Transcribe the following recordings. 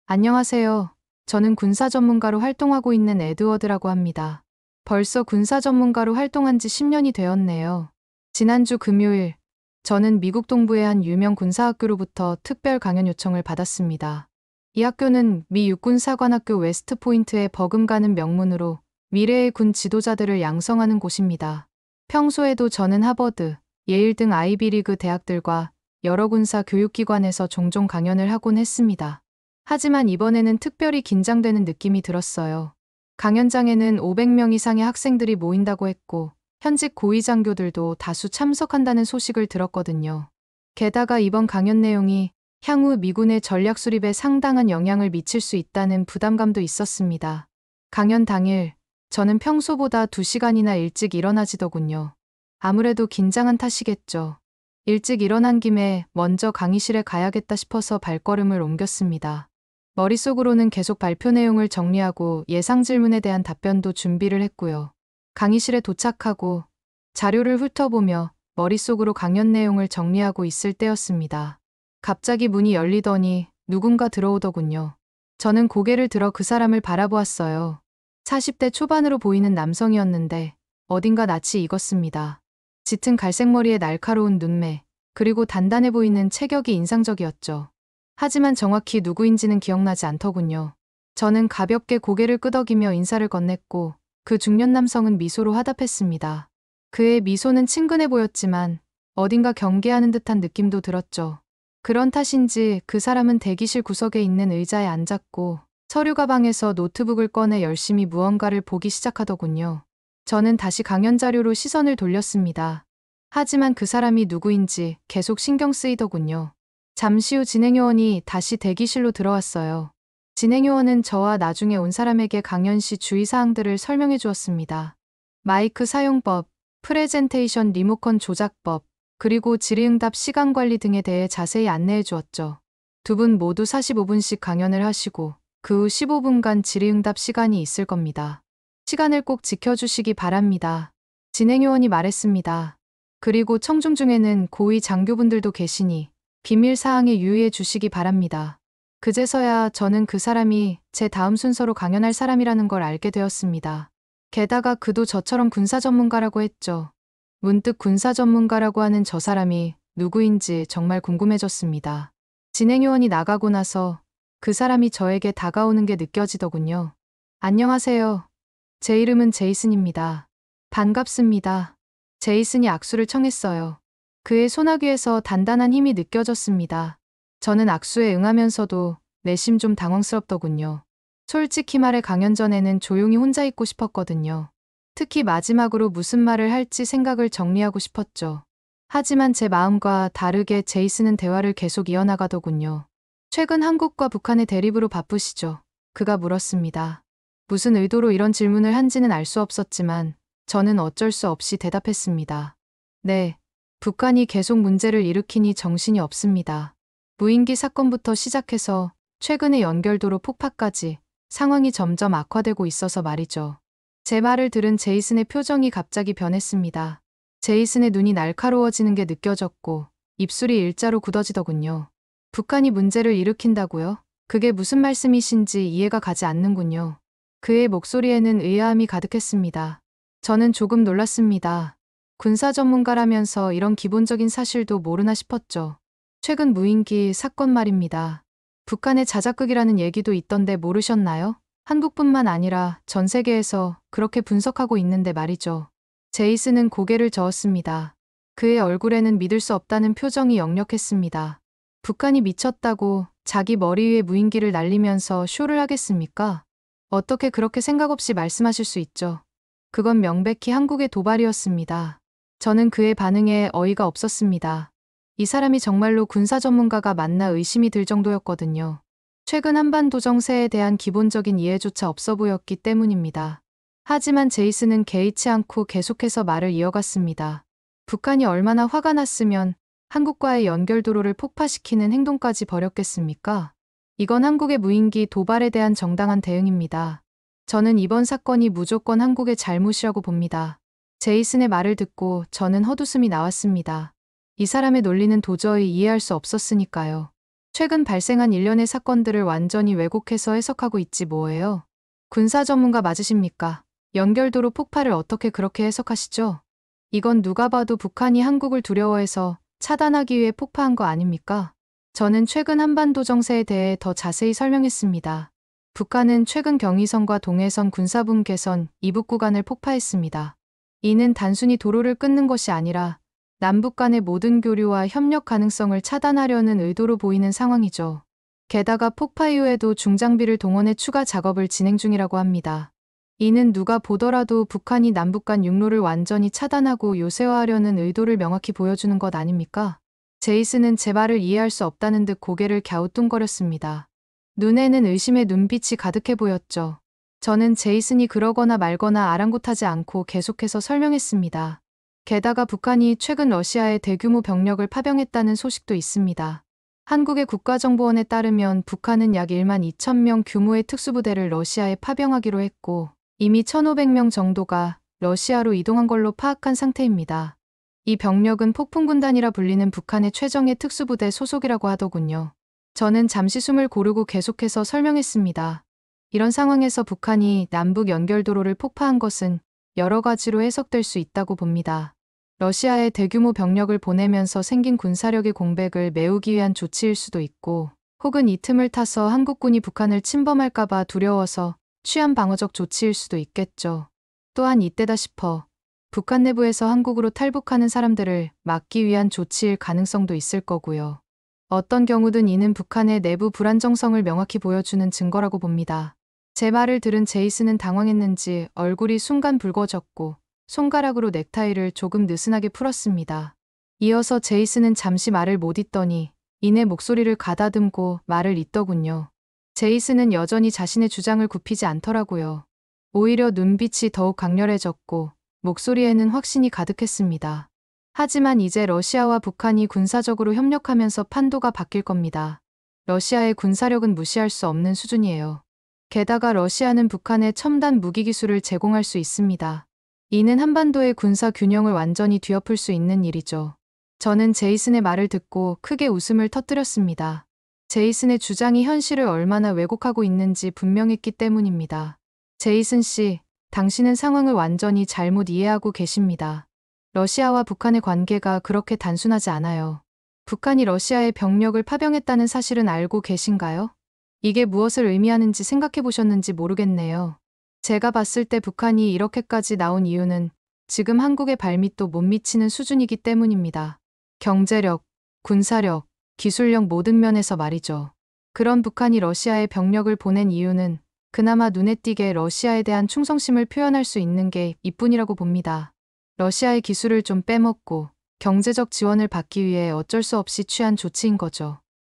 안녕하세요. 저는 군사 전문가로 활동하고 있는 에드워드라고 합니다. 벌써 군사 전문가로 활동한 지 10년이 되었네요. 지난주 금요일, 저는 미국 동부의 한 유명 군사학교로부터 특별 강연 요청을 받았습니다. 이 학교는 미 육군사관학교 웨스트포인트의 버금가는 명문으로 미래의 군 지도자들을 양성하는 곳입니다. 평소에도 저는 하버드, 예일 등 아이비리그 대학들과 여러 군사 교육기관에서 종종 강연을 하곤 했습니다. 하지만 이번에는 특별히 긴장되는 느낌이 들었어요. 강연장에는 500명 이상의 학생들이 모인다고 했고 현직 고위 장교들도 다수 참석한다는 소식을 들었거든요. 게다가 이번 강연 내용이 향후 미군의 전략 수립에 상당한 영향을 미칠 수 있다는 부담감도 있었습니다. 강연 당일, 저는 평소보다 2시간이나 일찍 일어나지더군요. 아무래도 긴장한 탓이겠죠. 일찍 일어난 김에 먼저 강의실에 가야겠다 싶어서 발걸음을 옮겼습니다. 머릿속으로는 계속 발표 내용을 정리하고 예상 질문에 대한 답변도 준비를 했고요. 강의실에 도착하고 자료를 훑어보며 머릿속으로 강연 내용을 정리하고 있을 때였습니다. 갑자기 문이 열리더니 누군가 들어오더군요. 저는 고개를 들어 그 사람을 바라보았어요. 40대 초반으로 보이는 남성이었는데 어딘가 낯이 익었습니다. 짙은 갈색 머리에 날카로운 눈매, 그리고 단단해 보이는 체격이 인상적이었죠. 하지만 정확히 누구인지는 기억나지 않더군요. 저는 가볍게 고개를 끄덕이며 인사를 건넸고 그 중년 남성은 미소로 화답했습니다. 그의 미소는 친근해 보였지만 어딘가 경계하는 듯한 느낌도 들었죠. 그런 탓인지 그 사람은 대기실 구석에 있는 의자에 앉았고 서류 가방에서 노트북을 꺼내 열심히 무언가를 보기 시작하더군요. 저는 다시 강연 자료로 시선을 돌렸습니다. 하지만 그 사람이 누구인지 계속 신경 쓰이더군요. 잠시 후 진행요원이 다시 대기실로 들어왔어요. 진행요원은 저와 나중에 온 사람에게 강연 시 주의사항들을 설명해 주었습니다. 마이크 사용법, 프레젠테이션 리모컨 조작법, 그리고 질의응답 시간 관리 등에 대해 자세히 안내해 주었죠. 두 분 모두 45분씩 강연을 하시고 그 후 15분간 질의응답 시간이 있을 겁니다. 시간을 꼭 지켜주시기 바랍니다. 진행요원이 말했습니다. 그리고 청중 중에는 고위 장교분들도 계시니 비밀 사항에 유의해 주시기 바랍니다. 그제서야 저는 그 사람이 제 다음 순서로 강연할 사람이라는 걸 알게 되었습니다. 게다가 그도 저처럼 군사 전문가라고 했죠. 문득 군사 전문가라고 하는 저 사람이 누구인지 정말 궁금해졌습니다. 진행요원이 나가고 나서 그 사람이 저에게 다가오는 게 느껴지더군요. 안녕하세요. 제 이름은 제이슨입니다. 반갑습니다. 제이슨이 악수를 청했어요. 그의 소나귀에서 단단한 힘이 느껴졌습니다. 저는 악수에 응하면서도 내심 좀 당황스럽더군요. 솔직히 말해 강연 전에는 조용히 혼자 있고 싶었거든요. 특히 마지막으로 무슨 말을 할지 생각을 정리하고 싶었죠. 하지만 제 마음과 다르게 제이슨은 대화를 계속 이어나가더군요. 최근 한국과 북한의 대립으로 바쁘시죠? 그가 물었습니다. 무슨 의도로 이런 질문을 한지는 알 수 없었지만 저는 어쩔 수 없이 대답했습니다. 네, 북한이 계속 문제를 일으키니 정신이 없습니다. 무인기 사건부터 시작해서 최근의 연결도로 폭파까지 상황이 점점 악화되고 있어서 말이죠. 제 말을 들은 제이슨의 표정이 갑자기 변했습니다. 제이슨의 눈이 날카로워지는 게 느껴졌고 입술이 일자로 굳어지더군요. 북한이 문제를 일으킨다고요? 그게 무슨 말씀이신지 이해가 가지 않는군요. 그의 목소리에는 의아함이 가득했습니다. 저는 조금 놀랐습니다. 군사 전문가라면서 이런 기본적인 사실도 모르나 싶었죠. 최근 무인기 사건 말입니다. 북한의 자작극이라는 얘기도 있던데 모르셨나요? 한국뿐만 아니라 전 세계에서 그렇게 분석하고 있는데 말이죠. 제이슨은 고개를 저었습니다. 그의 얼굴에는 믿을 수 없다는 표정이 역력했습니다. 북한이 미쳤다고 자기 머리 위에 무인기를 날리면서 쇼를 하겠습니까? 어떻게 그렇게 생각 없이 말씀하실 수 있죠? 그건 명백히 한국의 도발이었습니다. 저는 그의 반응에 어이가 없었습니다. 이 사람이 정말로 군사 전문가가 맞나 의심이 들 정도였거든요. 최근 한반도 정세에 대한 기본적인 이해조차 없어 보였기 때문입니다. 하지만 제이슨은 개의치 않고 계속해서 말을 이어갔습니다. 북한이 얼마나 화가 났으면 한국과의 연결도로를 폭파시키는 행동까지 벌였겠습니까? 이건 한국의 무인기 도발에 대한 정당한 대응입니다. 저는 이번 사건이 무조건 한국의 잘못이라고 봅니다. 제이슨의 말을 듣고 저는 헛웃음이 나왔습니다. 이 사람의 논리는 도저히 이해할 수 없었으니까요. 최근 발생한 일련의 사건들을 완전히 왜곡해서 해석하고 있지 뭐예요. 군사 전문가 맞으십니까? 연결도로 폭발을 어떻게 그렇게 해석하시죠? 이건 누가 봐도 북한이 한국을 두려워해서 차단하기 위해 폭파한 거 아닙니까? 저는 최근 한반도 정세에 대해 더 자세히 설명했습니다. 북한은 최근 경의선과 동해선 군사분 개선 이북 구간을 폭파했습니다. 이는 단순히 도로를 끊는 것이 아니라 남북 간의 모든 교류와 협력 가능성을 차단하려는 의도로 보이는 상황이죠. 게다가 폭파 이후에도 중장비를 동원해 추가 작업을 진행 중이라고 합니다. 이는 누가 보더라도 북한이 남북 간 육로를 완전히 차단하고 요새화하려는 의도를 명확히 보여주는 것 아닙니까? 제이슨은 제 말을 이해할 수 없다는 듯 고개를 갸우뚱거렸습니다. 눈에는 의심의 눈빛이 가득해 보였죠. 저는 제이슨이 그러거나 말거나 아랑곳하지 않고 계속해서 설명했습니다. 게다가 북한이 최근 러시아에 대규모 병력을 파병했다는 소식도 있습니다. 한국의 국가정보원에 따르면 북한은 약 1만 2천 명 규모의 특수부대를 러시아에 파병하기로 했고 이미 1,500명 정도가 러시아로 이동한 걸로 파악한 상태입니다. 이 병력은 폭풍군단이라 불리는 북한의 최정예 특수부대 소속이라고 하더군요. 저는 잠시 숨을 고르고 계속해서 설명했습니다. 이런 상황에서 북한이 남북 연결도로를 폭파한 것은 여러 가지로 해석될 수 있다고 봅니다. 러시아에 대규모 병력을 보내면서 생긴 군사력의 공백을 메우기 위한 조치일 수도 있고, 혹은 이 틈을 타서 한국군이 북한을 침범할까봐 두려워서 취한 방어적 조치일 수도 있겠죠. 또한 이때다 싶어 북한 내부에서 한국으로 탈북하는 사람들을 막기 위한 조치일 가능성도 있을 거고요. 어떤 경우든 이는 북한의 내부 불안정성을 명확히 보여주는 증거라고 봅니다. 제 말을 들은 제이슨은 당황했는지 얼굴이 순간 붉어졌고 손가락으로 넥타이를 조금 느슨하게 풀었습니다. 이어서 제이슨은 잠시 말을 못 잇더니 이내 목소리를 가다듬고 말을 잇더군요. 제이슨은 여전히 자신의 주장을 굽히지 않더라고요. 오히려 눈빛이 더욱 강렬해졌고 목소리에는 확신이 가득했습니다. 하지만 이제 러시아와 북한이 군사적으로 협력하면서 판도가 바뀔 겁니다. 러시아의 군사력은 무시할 수 없는 수준이에요. 게다가 러시아는 북한에 첨단 무기 기술을 제공할 수 있습니다. 이는 한반도의 군사 균형을 완전히 뒤엎을 수 있는 일이죠. 저는 제이슨의 말을 듣고 크게 웃음을 터뜨렸습니다. 제이슨의 주장이 현실을 얼마나 왜곡하고 있는지 분명했기 때문입니다. 제이슨 씨, 당신은 상황을 완전히 잘못 이해하고 계십니다. 러시아와 북한의 관계가 그렇게 단순하지 않아요. 북한이 러시아에 병력을 파병했다는 사실은 알고 계신가요? 이게 무엇을 의미하는지 생각해 보셨는지 모르겠네요. 제가 봤을 때 북한이 이렇게까지 나온 이유는 지금 한국의 발밑도 못 미치는 수준이기 때문입니다. 경제력, 군사력, 기술력 모든 면에서 말이죠. 그런 북한이 러시아에 병력을 보낸 이유는 그나마 눈에 띄게 러시아에 대한 충성심을 표현할 수 있는 게 이뿐이라고 봅니다. 러시아의 기술을 좀 빼먹고 경제적 지원을 받기 위해 어쩔 수 없이 취한 조치인 거죠.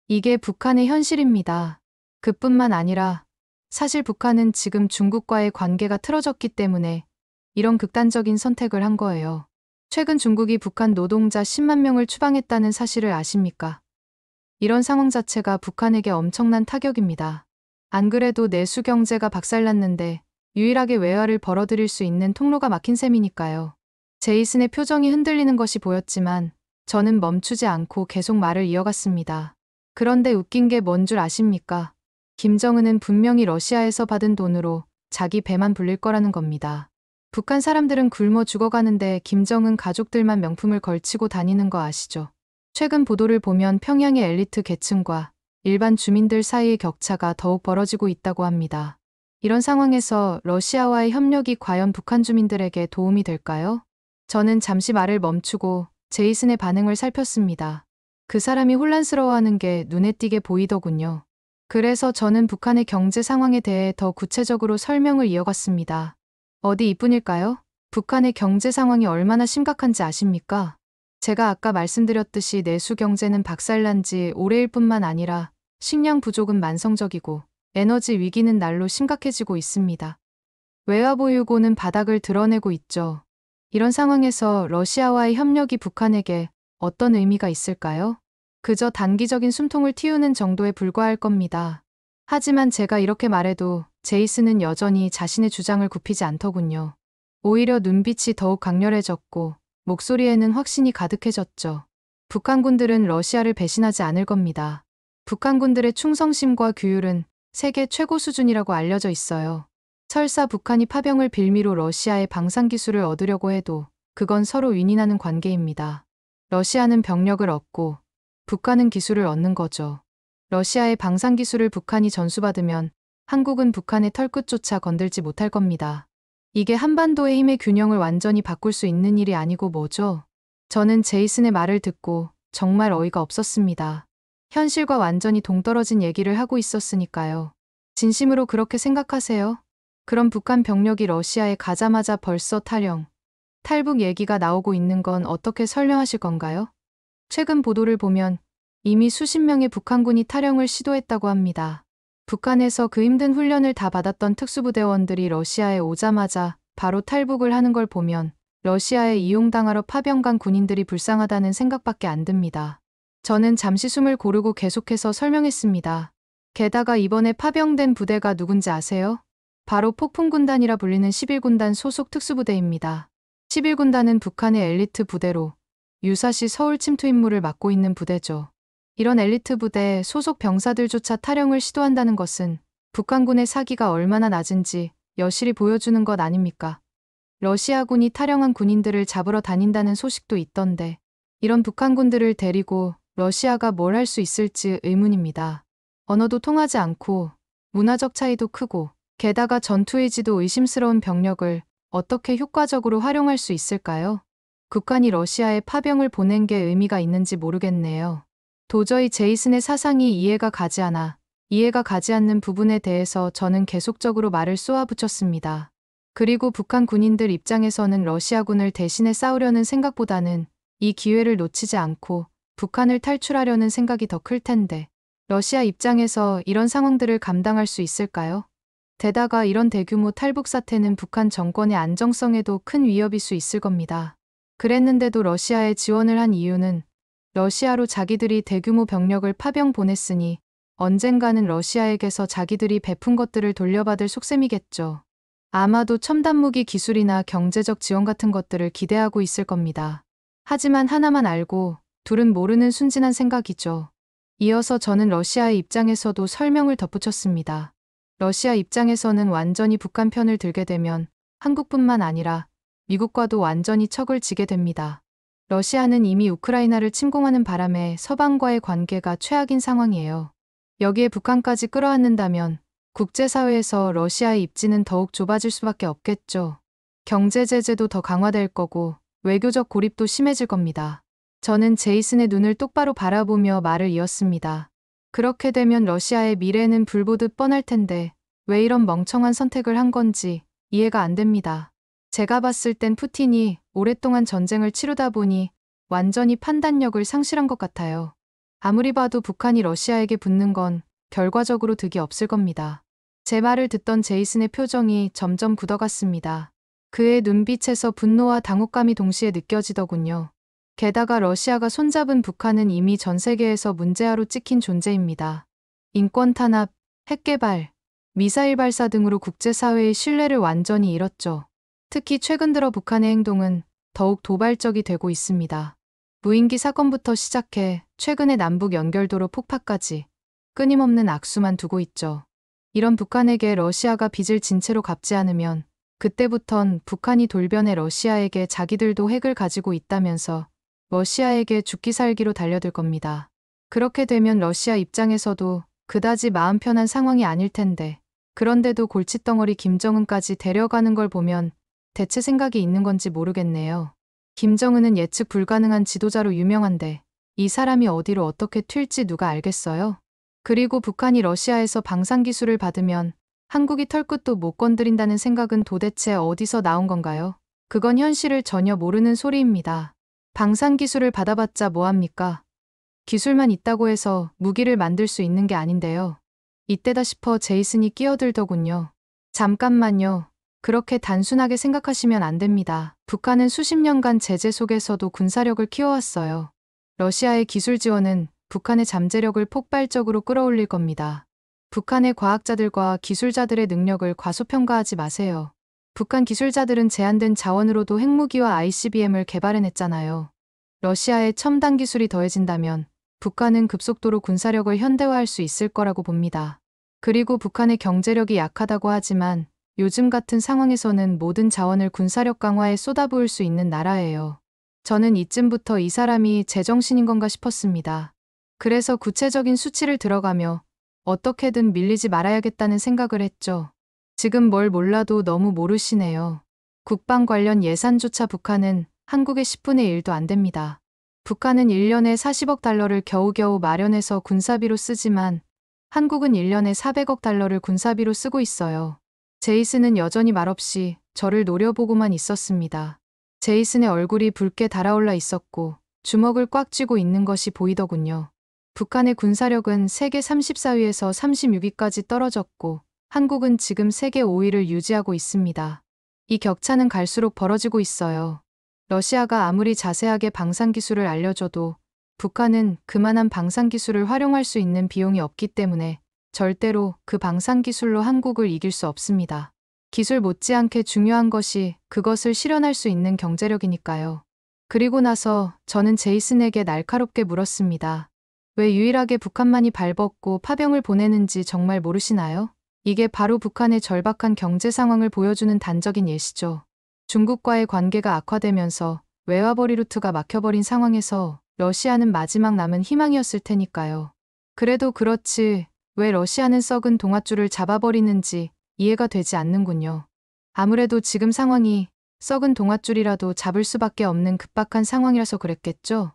이게 북한의 현실입니다. 그뿐만 아니라 사실 북한은 지금 중국과의 관계가 틀어졌기 때문에 이런 극단적인 선택을 한 거예요. 최근 중국이 북한 노동자 10만 명을 추방했다는 사실을 아십니까? 이런 상황 자체가 북한에게 엄청난 타격입니다. 안 그래도 내수 경제가 박살났는데 유일하게 외화를 벌어들일 수 있는 통로가 막힌 셈이니까요. 제이슨의 표정이 흔들리는 것이 보였지만 저는 멈추지 않고 계속 말을 이어갔습니다. 그런데 웃긴 게 뭔 줄 아십니까? 김정은은 분명히 러시아에서 받은 돈으로 자기 배만 불릴 거라는 겁니다. 북한 사람들은 굶어 죽어가는데 김정은 가족들만 명품을 걸치고 다니는 거 아시죠? 최근 보도를 보면 평양의 엘리트 계층과 일반 주민들 사이의 격차가 더욱 벌어지고 있다고 합니다. 이런 상황에서 러시아와의 협력이 과연 북한 주민들에게 도움이 될까요? 저는 잠시 말을 멈추고 제이슨의 반응을 살폈습니다. 그 사람이 혼란스러워하는 게 눈에 띄게 보이더군요. 그래서 저는 북한의 경제 상황에 대해 더 구체적으로 설명을 이어갔습니다. 어디 이뿐일까요? 북한의 경제 상황이 얼마나 심각한지 아십니까? 제가 아까 말씀드렸듯이 내수 경제는 박살난 지 오래일 뿐만 아니라 식량 부족은 만성적이고 에너지 위기는 날로 심각해지고 있습니다. 외화 보유고는 바닥을 드러내고 있죠. 이런 상황에서 러시아와의 협력이 북한에게 어떤 의미가 있을까요? 그저 단기적인 숨통을 틔우는 정도에 불과할 겁니다. 하지만 제가 이렇게 말해도 제이슨은 여전히 자신의 주장을 굽히지 않더군요. 오히려 눈빛이 더욱 강렬해졌고 목소리에는 확신이 가득해졌죠. 북한군들은 러시아를 배신하지 않을 겁니다. 북한군들의 충성심과 규율은 세계 최고 수준이라고 알려져 있어요. 설사 북한이 파병을 빌미로 러시아의 방산기술을 얻으려고 해도 그건 서로 윈윈하는 관계입니다. 러시아는 병력을 얻고 북한은 기술을 얻는 거죠. 러시아의 방산기술을 북한이 전수받으면 한국은 북한의 털끝조차 건들지 못할 겁니다. 이게 한반도의 힘의 균형을 완전히 바꿀 수 있는 일이 아니고 뭐죠? 저는 제이슨의 말을 듣고 정말 어이가 없었습니다. 현실과 완전히 동떨어진 얘기를 하고 있었으니까요. 진심으로 그렇게 생각하세요? 그럼 북한 병력이 러시아에 가자마자 벌써 탈북 얘기가 나오고 있는 건 어떻게 설명하실 건가요? 최근 보도를 보면 이미 수십 명의 북한군이 탈영을 시도했다고 합니다. 북한에서 그 힘든 훈련을 다 받았던 특수부대원들이 러시아에 오자마자 바로 탈북을 하는 걸 보면 러시아에 이용당하러 파병 간 군인들이 불쌍하다는 생각밖에 안 듭니다. 저는 잠시 숨을 고르고 계속해서 설명했습니다. 게다가 이번에 파병된 부대가 누군지 아세요? 바로 폭풍군단이라 불리는 11군단 소속 특수부대입니다. 11군단은 북한의 엘리트 부대로 유사시 서울 침투 임무를 맡고 있는 부대죠. 이런 엘리트 부대 소속 병사들조차 탈영을 시도한다는 것은 북한군의 사기가 얼마나 낮은지 여실히 보여주는 것 아닙니까? 러시아군이 탈영한 군인들을 잡으러 다닌다는 소식도 있던데 이런 북한군들을 데리고 러시아가 뭘 할 수 있을지 의문입니다. 언어도 통하지 않고 문화적 차이도 크고 게다가 전투 의지도 의심스러운 병력을 어떻게 효과적으로 활용할 수 있을까요? 북한이 러시아에 파병을 보낸 게 의미가 있는지 모르겠네요. 도저히 제이슨의 사상이 이해가 가지 않는 부분에 대해서 저는 계속적으로 말을 쏘아붙였습니다. 그리고 북한 군인들 입장에서는 러시아군을 대신해 싸우려는 생각보다는 이 기회를 놓치지 않고 북한을 탈출하려는 생각이 더 클 텐데 러시아 입장에서 이런 상황들을 감당할 수 있을까요? 게다가 이런 대규모 탈북 사태는 북한 정권의 안정성에도 큰 위협일 수 있을 겁니다. 그랬는데도 러시아에 지원을 한 이유는 러시아로 자기들이 대규모 병력을 파병 보냈으니 언젠가는 러시아에게서 자기들이 베푼 것들을 돌려받을 속셈이겠죠. 아마도 첨단 무기 기술이나 경제적 지원 같은 것들을 기대하고 있을 겁니다. 하지만 하나만 알고 둘은 모르는 순진한 생각이죠. 이어서 저는 러시아의 입장에서도 설명을 덧붙였습니다. 러시아 입장에서는 완전히 북한 편을 들게 되면 한국뿐만 아니라 미국과도 완전히 척을 지게 됩니다. 러시아는 이미 우크라이나를 침공하는 바람에 서방과의 관계가 최악인 상황이에요. 여기에 북한까지 끌어안는다면 국제사회에서 러시아의 입지는 더욱 좁아질 수밖에 없겠죠. 경제 제재도 더 강화될 거고 외교적 고립도 심해질 겁니다. 저는 제이슨의 눈을 똑바로 바라보며 말을 이었습니다. 그렇게 되면 러시아의 미래는 불보듯 뻔할 텐데 왜 이런 멍청한 선택을 한 건지 이해가 안 됩니다. 제가 봤을 땐 푸틴이 오랫동안 전쟁을 치르다 보니 완전히 판단력을 상실한 것 같아요. 아무리 봐도 북한이 러시아에게 붙는 건 결과적으로 득이 없을 겁니다. 제 말을 듣던 제이슨의 표정이 점점 굳어갔습니다. 그의 눈빛에서 분노와 당혹감이 동시에 느껴지더군요. 게다가 러시아가 손잡은 북한은 이미 전 세계에서 문제아로 찍힌 존재입니다. 인권 탄압, 핵 개발, 미사일 발사 등으로 국제사회의 신뢰를 완전히 잃었죠. 특히 최근 들어 북한의 행동은 더욱 도발적이 되고 있습니다. 무인기 사건부터 시작해 최근의 남북 연결도로 폭파까지 끊임없는 악수만 두고 있죠. 이런 북한에게 러시아가 빚을 진 채로 갚지 않으면 그때부턴 북한이 돌변해 러시아에게 자기들도 핵을 가지고 있다면서 러시아에게 죽기 살기로 달려들 겁니다. 그렇게 되면 러시아 입장에서도 그다지 마음 편한 상황이 아닐 텐데 그런데도 골칫덩어리 김정은까지 데려가는 걸 보면 대체 생각이 있는 건지 모르겠네요. 김정은은 예측 불가능한 지도자로 유명한데 이 사람이 어디로 어떻게 튈지 누가 알겠어요? 그리고 북한이 러시아에서 방산기술을 받으면 한국이 털끝도 못 건드린다는 생각은 도대체 어디서 나온 건가요? 그건 현실을 전혀 모르는 소리입니다. 방산기술을 받아봤자 뭐합니까? 기술만 있다고 해서 무기를 만들 수 있는 게 아닌데요. 이때다 싶어 제이슨이 끼어들더군요. 잠깐만요. 그렇게 단순하게 생각하시면 안 됩니다. 북한은 수십 년간 제재 속에서도 군사력을 키워왔어요. 러시아의 기술 지원은 북한의 잠재력을 폭발적으로 끌어올릴 겁니다. 북한의 과학자들과 기술자들의 능력을 과소평가하지 마세요. 북한 기술자들은 제한된 자원으로도 핵무기와 ICBM을 개발해냈잖아요. 러시아의 첨단 기술이 더해진다면 북한은 급속도로 군사력을 현대화할 수 있을 거라고 봅니다. 그리고 북한의 경제력이 약하다고 하지만 요즘 같은 상황에서는 모든 자원을 군사력 강화에 쏟아부을 수 있는 나라예요. 저는 이쯤부터 이 사람이 제정신인 건가 싶었습니다. 그래서 구체적인 수치를 들어가며 어떻게든 밀리지 말아야겠다는 생각을 했죠. 지금 뭘 몰라도 너무 모르시네요. 국방 관련 예산조차 북한은 한국의 10분의 1도 안 됩니다. 북한은 1년에 40억 달러를 겨우겨우 마련해서 군사비로 쓰지만 한국은 1년에 400억 달러를 군사비로 쓰고 있어요. 제이슨은 여전히 말없이 저를 노려보고만 있었습니다. 제이슨의 얼굴이 붉게 달아올라 있었고 주먹을 꽉 쥐고 있는 것이 보이더군요. 북한의 군사력은 세계 34위에서 36위까지 떨어졌고 한국은 지금 세계 5위를 유지하고 있습니다. 이 격차는 갈수록 벌어지고 있어요. 러시아가 아무리 자세하게 방산기술을 알려줘도 북한은 그만한 방산기술을 활용할 수 있는 비용이 없기 때문에 절대로 그 방산기술로 한국을 이길 수 없습니다. 기술 못지않게 중요한 것이 그것을 실현할 수 있는 경제력이니까요. 그리고 나서 저는 제이슨에게 날카롭게 물었습니다. 왜 유일하게 북한만이 발벗고 파병을 보내는지 정말 모르시나요? 이게 바로 북한의 절박한 경제 상황을 보여주는 단적인 예시죠. 중국과의 관계가 악화되면서 외화벌이 루트가 막혀버린 상황에서 러시아는 마지막 남은 희망이었을 테니까요. 그래도 그렇지 왜 러시아는 썩은 동아줄을 잡아버리는지 이해가 되지 않는군요. 아무래도 지금 상황이 썩은 동아줄이라도 잡을 수밖에 없는 급박한 상황이라서 그랬겠죠?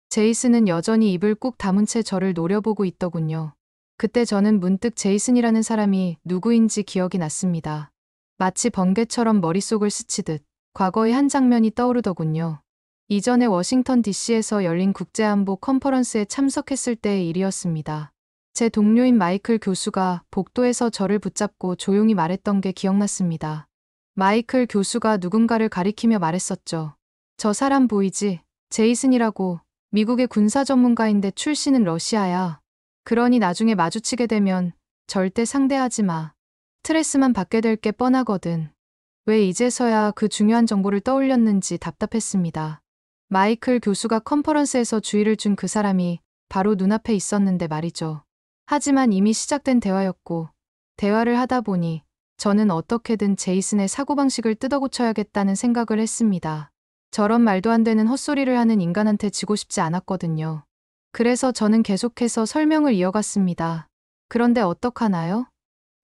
제이슨은 여전히 입을 꾹 다문 채 저를 노려보고 있더군요. 그때 저는 문득 제이슨이라는 사람이 누구인지 기억이 났습니다. 마치 번개처럼 머릿속을 스치듯 과거의 한 장면이 떠오르더군요. 이전에 워싱턴 DC에서 열린 국제안보 컨퍼런스에 참석했을 때의 일이었습니다. 제 동료인 마이클 교수가 복도에서 저를 붙잡고 조용히 말했던 게 기억났습니다. 마이클 교수가 누군가를 가리키며 말했었죠. 저 사람 보이지? 제이슨이라고. 미국의 군사 전문가인데 출신은 러시아야. 그러니 나중에 마주치게 되면 절대 상대하지 마. 스트레스만 받게 될 게 뻔하거든. 왜 이제서야 그 중요한 정보를 떠올렸는지 답답했습니다. 마이클 교수가 컨퍼런스에서 주의를 준 그 사람이 바로 눈앞에 있었는데 말이죠. 하지만 이미 시작된 대화였고 대화를 하다 보니 저는 어떻게든 제이슨의 사고방식을 뜯어고쳐야겠다는 생각을 했습니다. 저런 말도 안 되는 헛소리를 하는 인간한테 지고 싶지 않았거든요. 그래서 저는 계속해서 설명을 이어갔습니다. 그런데 어떡하나요?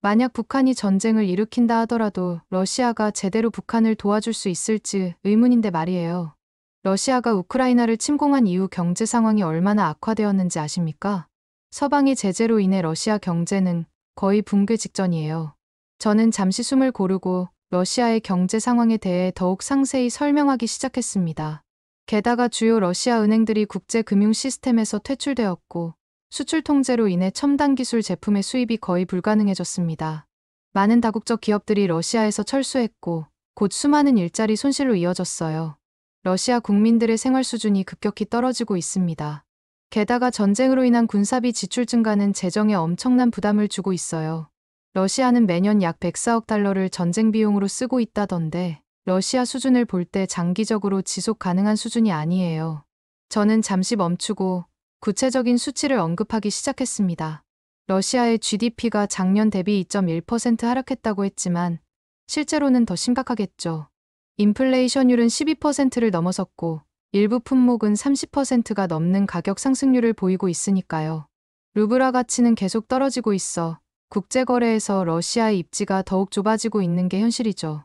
만약 북한이 전쟁을 일으킨다 하더라도 러시아가 제대로 북한을 도와줄 수 있을지 의문인데 말이에요. 러시아가 우크라이나를 침공한 이후 경제 상황이 얼마나 악화되었는지 아십니까? 서방의 제재로 인해 러시아 경제는 거의 붕괴 직전이에요. 저는 잠시 숨을 고르고 러시아의 경제 상황에 대해 더욱 상세히 설명하기 시작했습니다. 게다가 주요 러시아 은행들이 국제 금융 시스템에서 퇴출되었고 수출 통제로 인해 첨단 기술 제품의 수입이 거의 불가능해졌습니다. 많은 다국적 기업들이 러시아에서 철수했고 곧 수많은 일자리 손실로 이어졌어요. 러시아 국민들의 생활 수준이 급격히 떨어지고 있습니다. 게다가 전쟁으로 인한 군사비 지출 증가는 재정에 엄청난 부담을 주고 있어요. 러시아는 매년 약 104억 달러를 전쟁 비용으로 쓰고 있다던데 러시아 수준을 볼 때 장기적으로 지속 가능한 수준이 아니에요. 저는 잠시 멈추고 구체적인 수치를 언급하기 시작했습니다. 러시아의 GDP가 작년 대비 2.1% 하락했다고 했지만 실제로는 더 심각하겠죠. 인플레이션율은 12%를 넘어섰고 일부 품목은 30%가 넘는 가격 상승률을 보이고 있으니까요. 루블화 가치는 계속 떨어지고 있어 국제거래에서 러시아의 입지가 더욱 좁아지고 있는 게 현실이죠.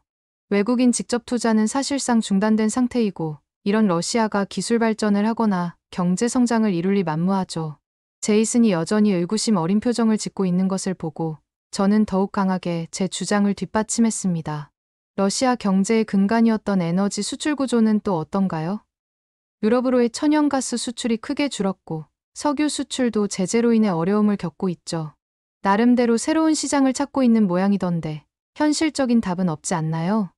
외국인 직접 투자는 사실상 중단된 상태이고 이런 러시아가 기술 발전을 하거나 경제 성장을 이룰 리 만무하죠. 제이슨이 여전히 의구심 어린 표정을 짓고 있는 것을 보고 저는 더욱 강하게 제 주장을 뒷받침했습니다. 러시아 경제의 근간이었던 에너지 수출 구조는 또 어떤가요? 유럽으로의 천연가스 수출이 크게 줄었고 석유 수출도 제재로 인해 어려움을 겪고 있죠. 나름대로 새로운 시장을 찾고 있는 모양이던데 현실적인 답은 없지 않나요?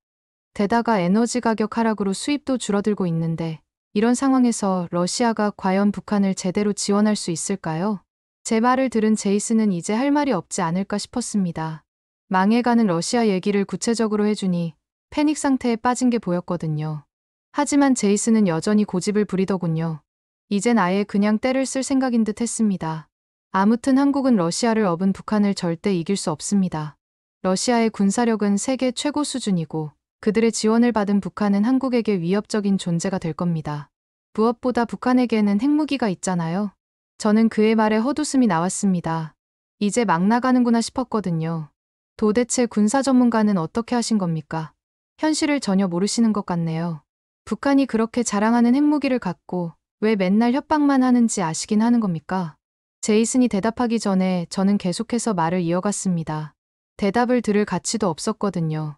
게다가 에너지 가격 하락으로 수입도 줄어들고 있는데 이런 상황에서 러시아가 과연 북한을 제대로 지원할 수 있을까요? 제 말을 들은 제이슨은 이제 할 말이 없지 않을까 싶었습니다. 망해가는 러시아 얘기를 구체적으로 해주니 패닉 상태에 빠진 게 보였거든요. 하지만 제이슨은 여전히 고집을 부리더군요. 이젠 아예 그냥 때를 쓸 생각인 듯 했습니다. 아무튼 한국은 러시아를 업은 북한을 절대 이길 수 없습니다. 러시아의 군사력은 세계 최고 수준이고 그들의 지원을 받은 북한은 한국에게 위협적인 존재가 될 겁니다. 무엇보다 북한에게는 핵무기가 있잖아요. 저는 그의 말에 헛웃음이 나왔습니다. 이제 막 나가는구나 싶었거든요. 도대체 군사 전문가는 어떻게 하신 겁니까? 현실을 전혀 모르시는 것 같네요. 북한이 그렇게 자랑하는 핵무기를 갖고 왜 맨날 협박만 하는지 아시긴 하는 겁니까? 제이슨이 대답하기 전에 저는 계속해서 말을 이어갔습니다. 대답을 들을 가치도 없었거든요.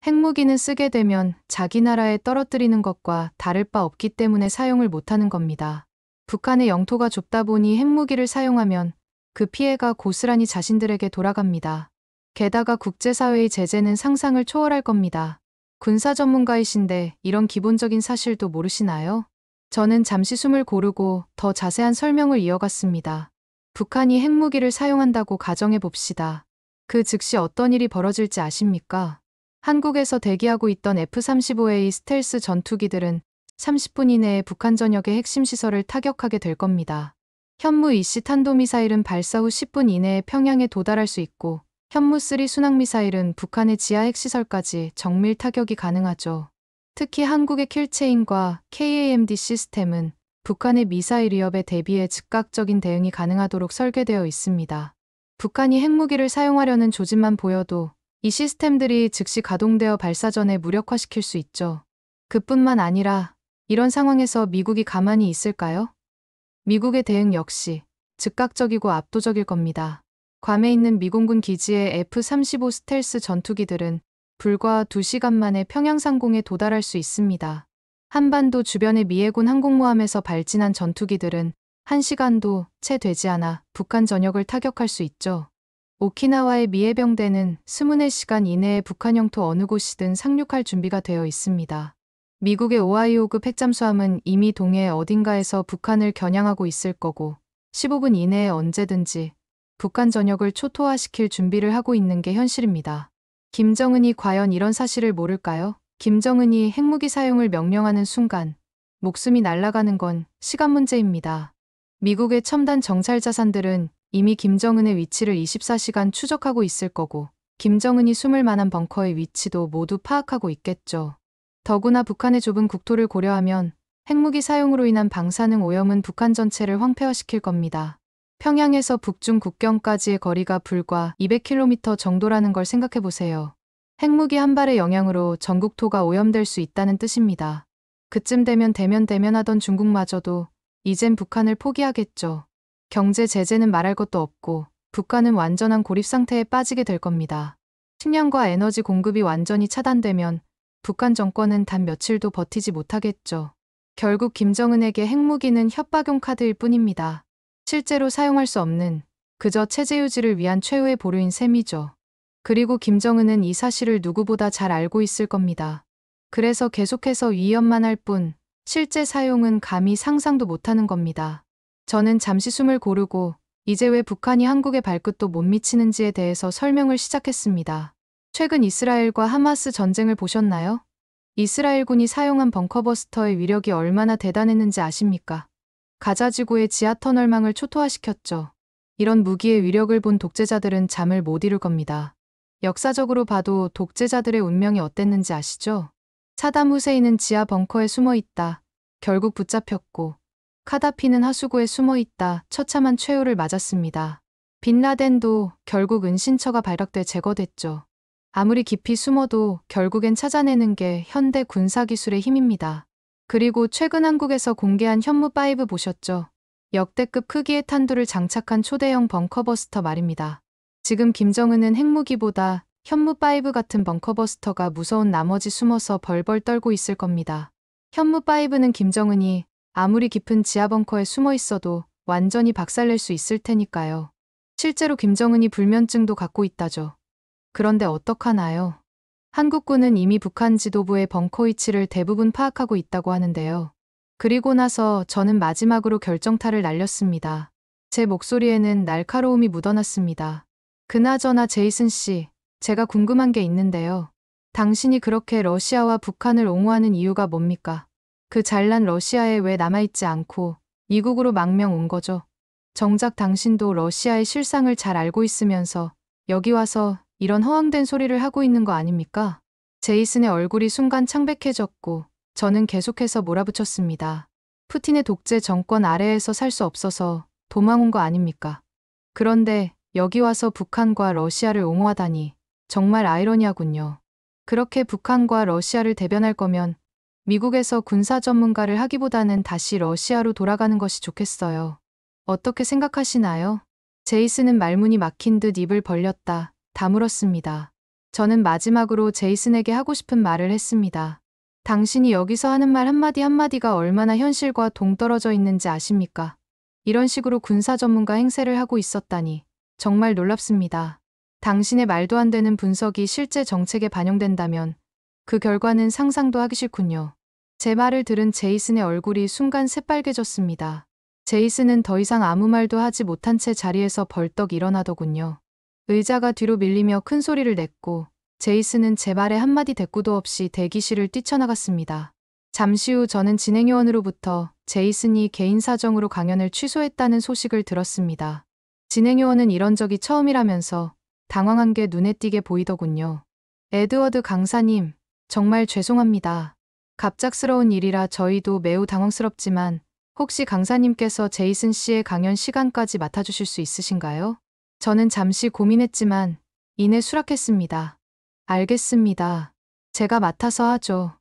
핵무기는 쓰게 되면 자기 나라에 떨어뜨리는 것과 다를 바 없기 때문에 사용을 못하는 겁니다. 북한의 영토가 좁다 보니 핵무기를 사용하면 그 피해가 고스란히 자신들에게 돌아갑니다. 게다가 국제사회의 제재는 상상을 초월할 겁니다. 군사 전문가이신데 이런 기본적인 사실도 모르시나요? 저는 잠시 숨을 고르고 더 자세한 설명을 이어갔습니다. 북한이 핵무기를 사용한다고 가정해 봅시다. 그 즉시 어떤 일이 벌어질지 아십니까? 한국에서 대기하고 있던 F-35A 스텔스 전투기들은 30분 이내에 북한 전역의 핵심 시설을 타격하게 될 겁니다. 현무-2C 탄도미사일은 발사 후 10분 이내에 평양에 도달할 수 있고 현무-3 순항미사일은 북한의 지하 핵시설까지 정밀 타격이 가능하죠. 특히 한국의 킬체인과 KAMD 시스템은 북한의 미사일 위협에 대비해 즉각적인 대응이 가능하도록 설계되어 있습니다. 북한이 핵무기를 사용하려는 조짐만 보여도 이 시스템들이 즉시 가동되어 발사 전에 무력화시킬 수 있죠. 그뿐만 아니라 이런 상황에서 미국이 가만히 있을까요? 미국의 대응 역시 즉각적이고 압도적일 겁니다. 괌에 있는 미공군 기지의 F-35 스텔스 전투기들은 불과 2시간 만에 평양 상공에 도달할 수 있습니다. 한반도 주변의 미해군 항공모함에서 발진한 전투기들은 1시간도 채 되지 않아 북한 전역을 타격할 수 있죠. 오키나와의 미해병대는 24시간 이내에 북한 영토 어느 곳이든 상륙할 준비가 되어 있습니다. 미국의 오하이오급 핵잠수함은 이미 동해 어딘가에서 북한을 겨냥하고 있을 거고 15분 이내에 언제든지 북한 전역을 초토화시킬 준비를 하고 있는 게 현실입니다. 김정은이 과연 이런 사실을 모를까요? 김정은이 핵무기 사용을 명령하는 순간 목숨이 날아가는 건 시간 문제입니다. 미국의 첨단 정찰 자산들은 이미 김정은의 위치를 24시간 추적하고 있을 거고 김정은이 숨을 만한 벙커의 위치도 모두 파악하고 있겠죠. 더구나 북한의 좁은 국토를 고려하면 핵무기 사용으로 인한 방사능 오염은 북한 전체를 황폐화시킬 겁니다. 평양에서 북중 국경까지의 거리가 불과 200km 정도라는 걸 생각해 보세요. 핵무기 한 발의 영향으로 전국토가 오염될 수 있다는 뜻입니다. 그쯤 되면 대면하던 중국마저도 이젠 북한을 포기하겠죠. 경제 제재는 말할 것도 없고 북한은 완전한 고립 상태에 빠지게 될 겁니다. 식량과 에너지 공급이 완전히 차단되면 북한 정권은 단 며칠도 버티지 못하겠죠. 결국 김정은에게 핵무기는 협박용 카드일 뿐입니다. 실제로 사용할 수 없는 그저 체제 유지를 위한 최후의 보루인 셈이죠. 그리고 김정은은 이 사실을 누구보다 잘 알고 있을 겁니다. 그래서 계속해서 위협만 할 뿐 실제 사용은 감히 상상도 못하는 겁니다. 저는 잠시 숨을 고르고 이제 왜 북한이 한국에 발끝도 못 미치는지에 대해서 설명을 시작했습니다. 최근 이스라엘과 하마스 전쟁을 보셨나요? 이스라엘군이 사용한 벙커버스터의 위력이 얼마나 대단했는지 아십니까? 가자지구의 지하터널망을 초토화시켰죠. 이런 무기의 위력을 본 독재자들은 잠을 못 이룰 겁니다. 역사적으로 봐도 독재자들의 운명이 어땠는지 아시죠? 사담 후세인은 지하 벙커에 숨어 있다. 결국 붙잡혔고 카다피는 하수구에 숨어 있다. 처참한 최후를 맞았습니다. 빈라덴도 결국 은신처가 발각돼 제거됐죠. 아무리 깊이 숨어도 결국엔 찾아내는 게 현대 군사기술의 힘입니다. 그리고 최근 한국에서 공개한 현무5 보셨죠? 역대급 크기의 탄두를 장착한 초대형 벙커버스터 말입니다. 지금 김정은은 핵무기보다 현무5 같은 벙커버스터가 무서운 나머지 숨어서 벌벌 떨고 있을 겁니다. 현무5는 김정은이 아무리 깊은 지하 벙커에 숨어 있어도 완전히 박살낼 수 있을 테니까요. 실제로 김정은이 불면증도 갖고 있다죠. 그런데 어떡하나요? 한국군은 이미 북한 지도부의 벙커 위치를 대부분 파악하고 있다고 하는데요. 그리고 나서 저는 마지막으로 결정타를 날렸습니다. 제 목소리에는 날카로움이 묻어났습니다. 그나저나 제이슨 씨, 제가 궁금한 게 있는데요. 당신이 그렇게 러시아와 북한을 옹호하는 이유가 뭡니까? 그 잘난 러시아에 왜 남아있지 않고 미국으로 망명 온 거죠? 정작 당신도 러시아의 실상을 잘 알고 있으면서 여기 와서 이런 허황된 소리를 하고 있는 거 아닙니까? 제이슨의 얼굴이 순간 창백해졌고 저는 계속해서 몰아붙였습니다. 푸틴의 독재 정권 아래에서 살 수 없어서 도망 온 거 아닙니까? 그런데 여기 와서 북한과 러시아를 옹호하다니 정말 아이러니하군요. 그렇게 북한과 러시아를 대변할 거면 미국에서 군사 전문가를 하기보다는 다시 러시아로 돌아가는 것이 좋겠어요. 어떻게 생각하시나요? 제이슨은 말문이 막힌 듯 입을 벌렸다 다물었습니다. 저는 마지막으로 제이슨에게 하고 싶은 말을 했습니다. 당신이 여기서 하는 말 한마디 한마디가 얼마나 현실과 동떨어져 있는지 아십니까? 이런 식으로 군사 전문가 행세를 하고 있었다니 정말 놀랍습니다. 당신의 말도 안 되는 분석이 실제 정책에 반영된다면 그 결과는 상상도 하기 싫군요. 제 말을 들은 제이슨의 얼굴이 순간 새빨개졌습니다. 제이슨은 더 이상 아무 말도 하지 못한 채 자리에서 벌떡 일어나더군요. 의자가 뒤로 밀리며 큰 소리를 냈고 제이슨은 제 말에 한마디 대꾸도 없이 대기실을 뛰쳐나갔습니다. 잠시 후 저는 진행요원으로부터 제이슨이 개인 사정으로 강연을 취소했다는 소식을 들었습니다. 진행요원은 이런 적이 처음이라면서 당황한 게 눈에 띄게 보이더군요. 에드워드 강사님, 정말 죄송합니다. 갑작스러운 일이라 저희도 매우 당황스럽지만 혹시 강사님께서 제이슨 씨의 강연 시간까지 맡아주실 수 있으신가요? 저는 잠시 고민했지만 이내 수락했습니다. 알겠습니다. 제가 맡아서 하죠.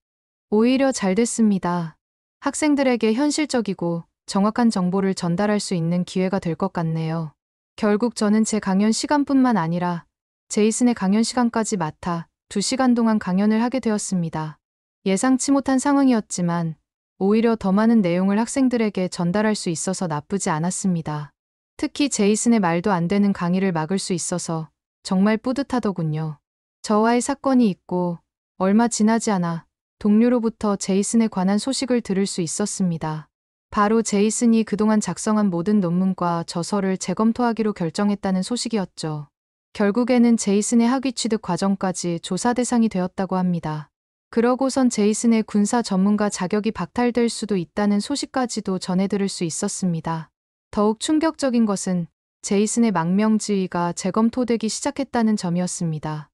오히려 잘 됐습니다. 학생들에게 현실적이고 정확한 정보를 전달할 수 있는 기회가 될 것 같네요. 결국 저는 제 강연 시간뿐만 아니라 제이슨의 강연 시간까지 맡아 2시간 동안 강연을 하게 되었습니다. 예상치 못한 상황이었지만 오히려 더 많은 내용을 학생들에게 전달할 수 있어서 나쁘지 않았습니다. 특히 제이슨의 말도 안 되는 강의를 막을 수 있어서 정말 뿌듯하더군요. 저와의 사건이 있고 얼마 지나지 않아 동료로부터 제이슨에 관한 소식을 들을 수 있었습니다. 바로 제이슨이 그동안 작성한 모든 논문과 저서를 재검토하기로 결정했다는 소식이었죠. 결국에는 제이슨의 학위 취득 과정까지 조사 대상이 되었다고 합니다. 그러고선 제이슨의 군사 전문가 자격이 박탈될 수도 있다는 소식까지도 전해 들을 수 있었습니다. 더욱 충격적인 것은 제이슨의 망명지위가 재검토되기 시작했다는 점이었습니다.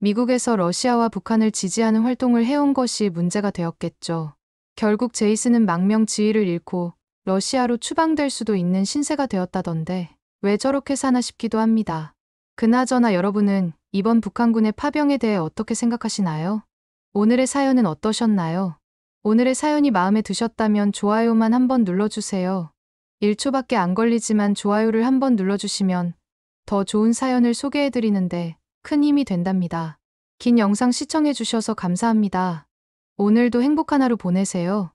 미국에서 러시아와 북한을 지지하는 활동을 해온 것이 문제가 되었겠죠. 결국 제이슨은 망명 지위를 잃고 러시아로 추방될 수도 있는 신세가 되었다던데 왜 저렇게 사나 싶기도 합니다. 그나저나 여러분은 이번 북한군의 파병에 대해 어떻게 생각하시나요? 오늘의 사연은 어떠셨나요? 오늘의 사연이 마음에 드셨다면 좋아요만 한번 눌러주세요. 1초밖에 안 걸리지만 좋아요를 한번 눌러주시면 더 좋은 사연을 소개해드리는데 큰 힘이 된답니다. 긴 영상 시청해주셔서 감사합니다. 오늘도 행복한 하루 보내세요.